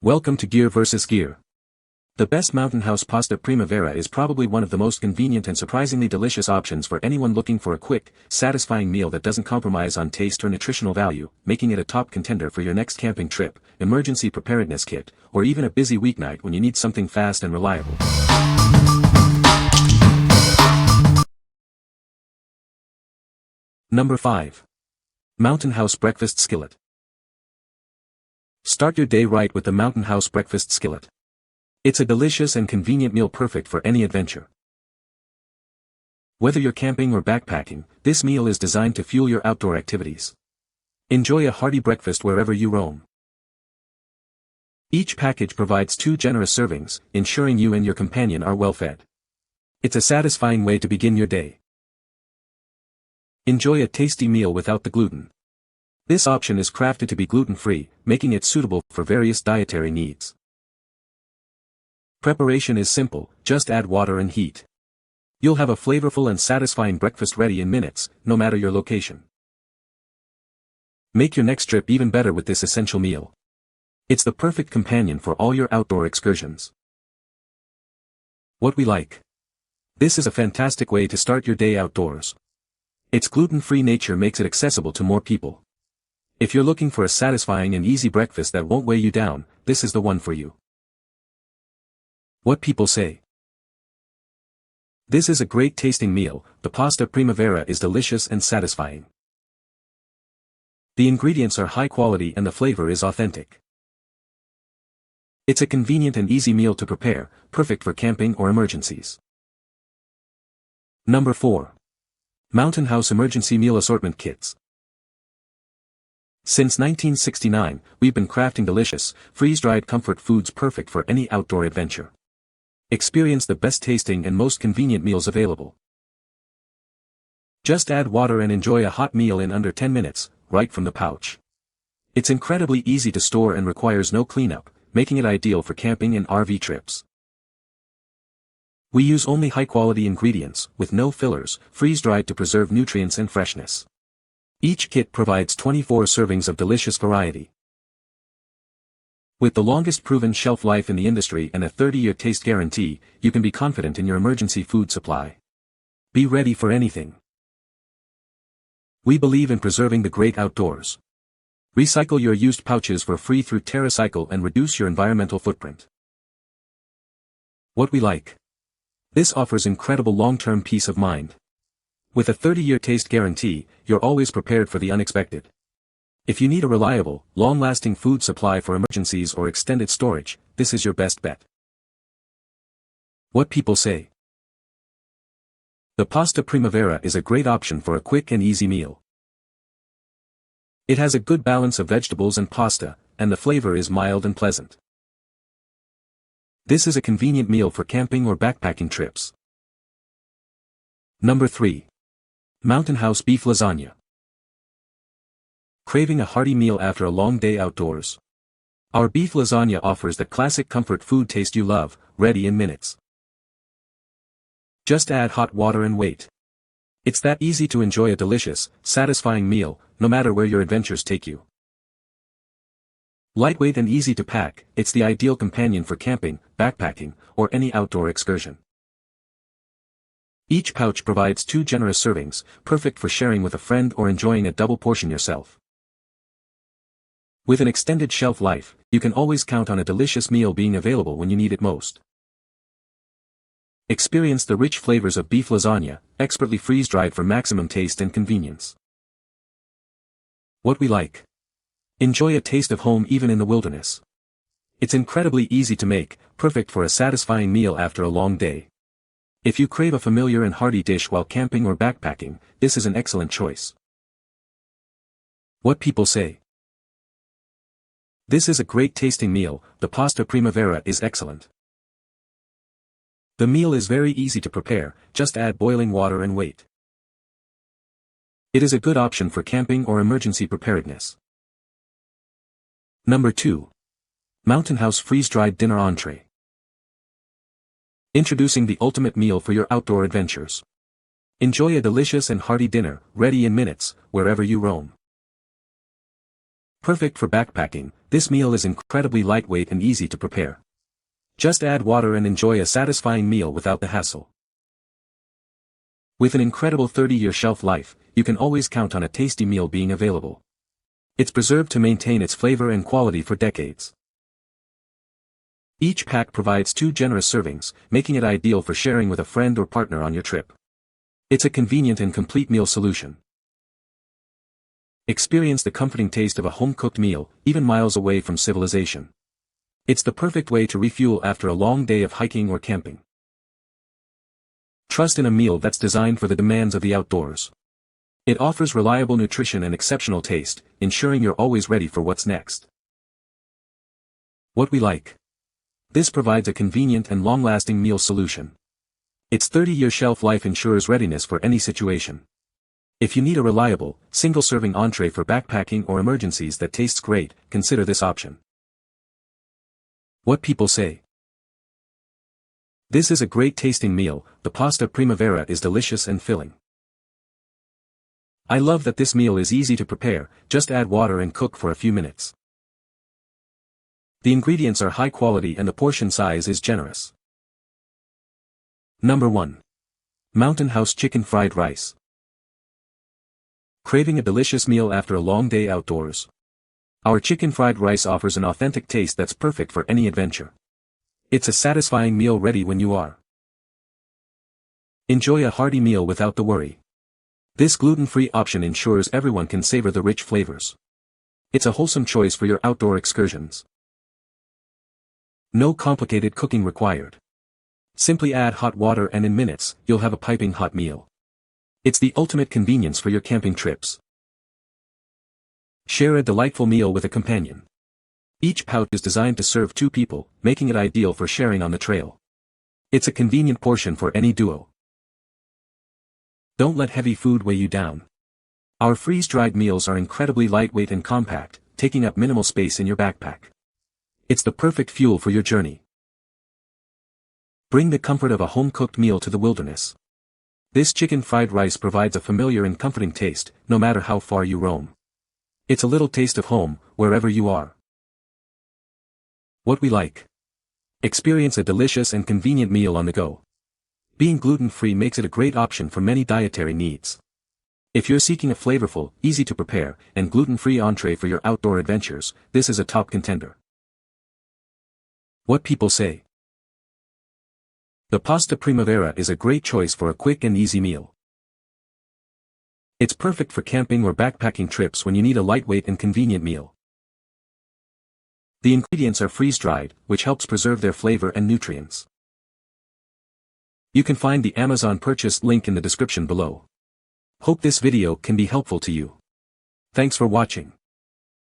Welcome to Gear vs. Gear. The best Mountain House Pasta Primavera is probably one of the most convenient and surprisingly delicious options for anyone looking for a quick, satisfying meal that doesn't compromise on taste or nutritional value, making it a top contender for your next camping trip, emergency preparedness kit, or even a busy weeknight when you need something fast and reliable. Number 5. Mountain House Breakfast Skillet. Start your day right with the Mountain House Breakfast Skillet. It's a delicious and convenient meal perfect for any adventure. Whether you're camping or backpacking, this meal is designed to fuel your outdoor activities. Enjoy a hearty breakfast wherever you roam. Each package provides 2 generous servings, ensuring you and your companion are well fed. It's a satisfying way to begin your day. Enjoy a tasty meal without the gluten. This option is crafted to be gluten-free, making it suitable for various dietary needs. Preparation is simple, just add water and heat. You'll have a flavorful and satisfying breakfast ready in minutes, no matter your location. Make your next trip even better with this essential meal. It's the perfect companion for all your outdoor excursions. What we like. This is a fantastic way to start your day outdoors. Its gluten-free nature makes it accessible to more people. If you're looking for a satisfying and easy breakfast that won't weigh you down, this is the one for you. What people say. This is a great tasting meal. The pasta primavera is delicious and satisfying. The ingredients are high quality and the flavor is authentic. It's a convenient and easy meal to prepare, perfect for camping or emergencies. Number 4. Mountain House Emergency Meal Assortment Kits. Since 1969, we've been crafting delicious, freeze-dried comfort foods perfect for any outdoor adventure. Experience the best tasting and most convenient meals available. Just add water and enjoy a hot meal in under 10 minutes, right from the pouch. It's incredibly easy to store and requires no cleanup, making it ideal for camping and RV trips. We use only high-quality ingredients, with no fillers, freeze-dried to preserve nutrients and freshness. Each kit provides 24 servings of delicious variety. With the longest proven shelf life in the industry and a 30-year taste guarantee, you can be confident in your emergency food supply. Be ready for anything. We believe in preserving the great outdoors. Recycle your used pouches for free through TerraCycle and reduce your environmental footprint. What we like. This offers incredible long-term peace of mind. With a 30-year taste guarantee, you're always prepared for the unexpected. If you need a reliable, long-lasting food supply for emergencies or extended storage, this is your best bet. What people say. The pasta primavera is a great option for a quick and easy meal. It has a good balance of vegetables and pasta, and the flavor is mild and pleasant. This is a convenient meal for camping or backpacking trips. Number 3. Mountain House Beef Lasagna. Craving a hearty meal after a long day outdoors? Our beef lasagna offers the classic comfort food taste you love, ready in minutes. Just add hot water and wait. It's that easy to enjoy a delicious, satisfying meal, no matter where your adventures take you. Lightweight and easy to pack, it's the ideal companion for camping, backpacking, or any outdoor excursion. Each pouch provides 2 generous servings, perfect for sharing with a friend or enjoying a double portion yourself. With an extended shelf life, you can always count on a delicious meal being available when you need it most. Experience the rich flavors of beef lasagna, expertly freeze-dried for maximum taste and convenience. What we like. Enjoy a taste of home even in the wilderness. It's incredibly easy to make, perfect for a satisfying meal after a long day. If you crave a familiar and hearty dish while camping or backpacking, this is an excellent choice. What people say. This is a great tasting meal. The pasta primavera is excellent. The meal is very easy to prepare, just add boiling water and wait. It is a good option for camping or emergency preparedness. Number 2. Mountain House Freeze-Dried Dinner Entree. Introducing the ultimate meal for your outdoor adventures. Enjoy a delicious and hearty dinner, ready in minutes, wherever you roam. Perfect for backpacking, this meal is incredibly lightweight and easy to prepare. Just add water and enjoy a satisfying meal without the hassle. With an incredible 30-year shelf life, you can always count on a tasty meal being available. It's preserved to maintain its flavor and quality for decades. Each pack provides 2 generous servings, making it ideal for sharing with a friend or partner on your trip. It's a convenient and complete meal solution. Experience the comforting taste of a home-cooked meal, even miles away from civilization. It's the perfect way to refuel after a long day of hiking or camping. Trust in a meal that's designed for the demands of the outdoors. It offers reliable nutrition and exceptional taste, ensuring you're always ready for what's next. What we like. This provides a convenient and long-lasting meal solution. Its 30-year shelf life ensures readiness for any situation. If you need a reliable, single-serving entree for backpacking or emergencies that tastes great, consider this option. What people say. This is a great tasting meal, the pasta primavera is delicious and filling. I love that this meal is easy to prepare, just add water and cook for a few minutes. The ingredients are high quality and the portion size is generous. Number 1. Mountain House Chicken Fried Rice. Craving a delicious meal after a long day outdoors? Our chicken fried rice offers an authentic taste that's perfect for any adventure. It's a satisfying meal ready when you are. Enjoy a hearty meal without the worry. This gluten-free option ensures everyone can savor the rich flavors. It's a wholesome choice for your outdoor excursions. No complicated cooking required. Simply add hot water and in minutes, you'll have a piping hot meal. It's the ultimate convenience for your camping trips. Share a delightful meal with a companion. Each pouch is designed to serve 2 people, making it ideal for sharing on the trail. It's a convenient portion for any duo. Don't let heavy food weigh you down. Our freeze-dried meals are incredibly lightweight and compact, taking up minimal space in your backpack. It's the perfect fuel for your journey. Bring the comfort of a home-cooked meal to the wilderness. This chicken fried rice provides a familiar and comforting taste, no matter how far you roam. It's a little taste of home, wherever you are. What we like. Experience a delicious and convenient meal on the go. Being gluten-free makes it a great option for many dietary needs. If you're seeking a flavorful, easy-to-prepare, and gluten-free entree for your outdoor adventures, this is a top contender. What people say. The pasta primavera is a great choice for a quick and easy meal. It's perfect for camping or backpacking trips when you need a lightweight and convenient meal. The ingredients are freeze-dried, which helps preserve their flavor and nutrients. You can find the Amazon purchase link in the description below. Hope this video can be helpful to you. Thanks for watching.